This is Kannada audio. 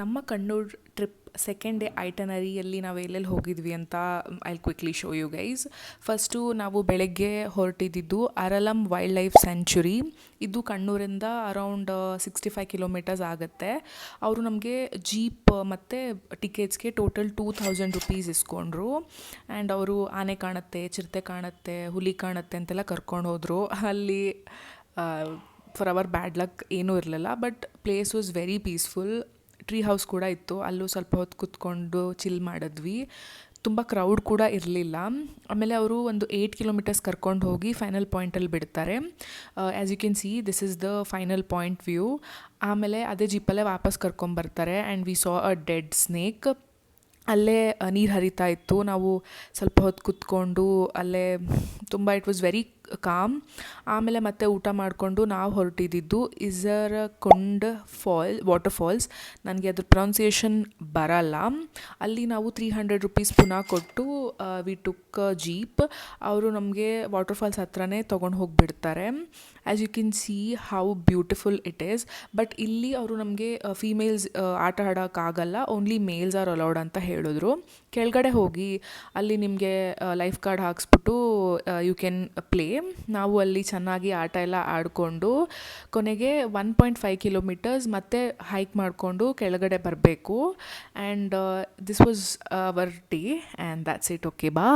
ನಮ್ಮ ಕಣ್ಣೂರ್ ಟ್ರಿಪ್ ಸೆಕೆಂಡ್ ಡೇ ಐಟನರಿಯಲ್ಲಿ ನಾವು ಎಲ್ಲೆಲ್ಲಿ ಹೋಗಿದ್ವಿ ಅಂತ I quickly show you guys. First ನಾವು ಬೆಳಗ್ಗೆ ಹೊರಟಿದ್ದು ಅರಲಂ ವೈಲ್ಡ್ ಲೈಫ್ ಸ್ಯಾಂಚುರಿ. ಇದು ಕಣ್ಣೂರಿಂದ ಅರೌಂಡ್ 65 ಕಿಲೋಮೀಟರ್ಸ್ ಆಗುತ್ತೆ. ಅವರು ನಮಗೆ ಜೀಪ್ ಮತ್ತು ಟಿಕೆಟ್ಸ್ಗೆ ಟೋಟಲ್ ₹2,000 ಇಸ್ಕೊಂಡ್ರು. ಆ್ಯಂಡ್ ಅವರು ಆನೆ ಕಾಣುತ್ತೆ, ಚಿರತೆ ಕಾಣುತ್ತೆ, ಹುಲಿ ಕಾಣುತ್ತೆ ಅಂತೆಲ್ಲ ಕರ್ಕೊಂಡು ಹೋದರು. ಅಲ್ಲಿ ಫಾರ್ ಅವರ್ ಬ್ಯಾಡ್ ಲಕ್ ಏನೂ ಇರಲಿಲ್ಲ, but place was very peaceful. Tree house ಕೂಡ ಇತ್ತು, ಅಲ್ಲೂ ಸ್ವಲ್ಪ ಹೊತ್ತು ಕೂತ್ಕೊಂಡು ಚಿಲ್ ಮಾಡಿದ್ವಿ. ತುಂಬ ಕ್ರೌಡ್ ಕೂಡ ಇರಲಿಲ್ಲ. ಆಮೇಲೆ ಅವರು ಒಂದು 8 ಕಿಲೋಮೀಟರ್ಸ್ ಕರ್ಕೊಂಡು ಹೋಗಿ ಫೈನಲ್ ಪಾಯಿಂಟಲ್ಲಿ ಬಿಡ್ತಾರೆ. As you can see, this is the final point view. ಆಮೇಲೆ ಅದೇ ಜೀಪಲ್ಲೇ ವಾಪಸ್ ಕರ್ಕೊಂಬರ್ತಾರೆ. And we saw a dead snake. ಅಲ್ಲೇ ನೀರು ಹರಿತಾ ಇತ್ತು. ನಾವು ಸ್ವಲ್ಪ ಹೊತ್ತು ಕೂತ್ಕೊಂಡು ಅಲ್ಲೇ ತುಂಬ ಇಟ್ ವಾಸ್ ವೆರಿ ಕಾಮ್. ಆಮೇಲೆ ಮತ್ತೆ ಊಟ ಮಾಡಿಕೊಂಡು ನಾವು ಹೊರಟಿದ್ದು ಇಸರಕೊಂಡ್ ವಾಟರ್ ಫಾಲ್ಸ್. ನನಗೆ ಅದ್ರ ಪ್ರೊನೌನ್ಸಿಯೇಷನ್ ಬರಲ್ಲ. ಅಲ್ಲಿ ನಾವು ₹300 ಪುನಃ ಕೊಟ್ಟು ವಿ ಟುಕ್ ಜೀಪ್. ಅವರು ನಮಗೆ ವಾಟರ್ ಫಾಲ್ಸ್ ಹತ್ರನೇ ತೊಗೊಂಡು ಹೋಗಿಬಿಡ್ತಾರೆ. As you can see how beautiful it is. But ಇಲ್ಲಿ ಅವರು ನಮಗೆ ಫೀಮೇಲ್ಸ್ ಆಟ ಆಡೋಕ್ಕಾಗಲ್ಲ, ಓನ್ಲಿ ಮೇಲ್ಸ್ ಆರ್ ಅಲೌಡ್ ಅಂತ ಹೇಳಿದ್ರು. ಕೆಳಗಡೆ ಹೋಗಿ ಅಲ್ಲಿ ನಿಮಗೆ ಲೈಫ್ ಗಾರ್ಡ್ ಹಾಕ್ಸ್ಬಿಟ್ಟು ಯು ಕ್ಯಾನ್ ಪ್ಲೇ. ನಾವು ಅಲ್ಲಿ ಚೆನ್ನಾಗಿ ಆಟ ಎಲ್ಲ ಆಡಿಕೊಂಡು ಕೊನೆಗೆ 1.5 ಕಿಲೋಮೀಟರ್ಸ್ ಮತ್ತೆ ಹೈಕ್ ಮಾಡಿಕೊಂಡು ಕೆಳಗಡೆ ಬರಬೇಕು. And this was our day and that's it. Okay, ಬಾ.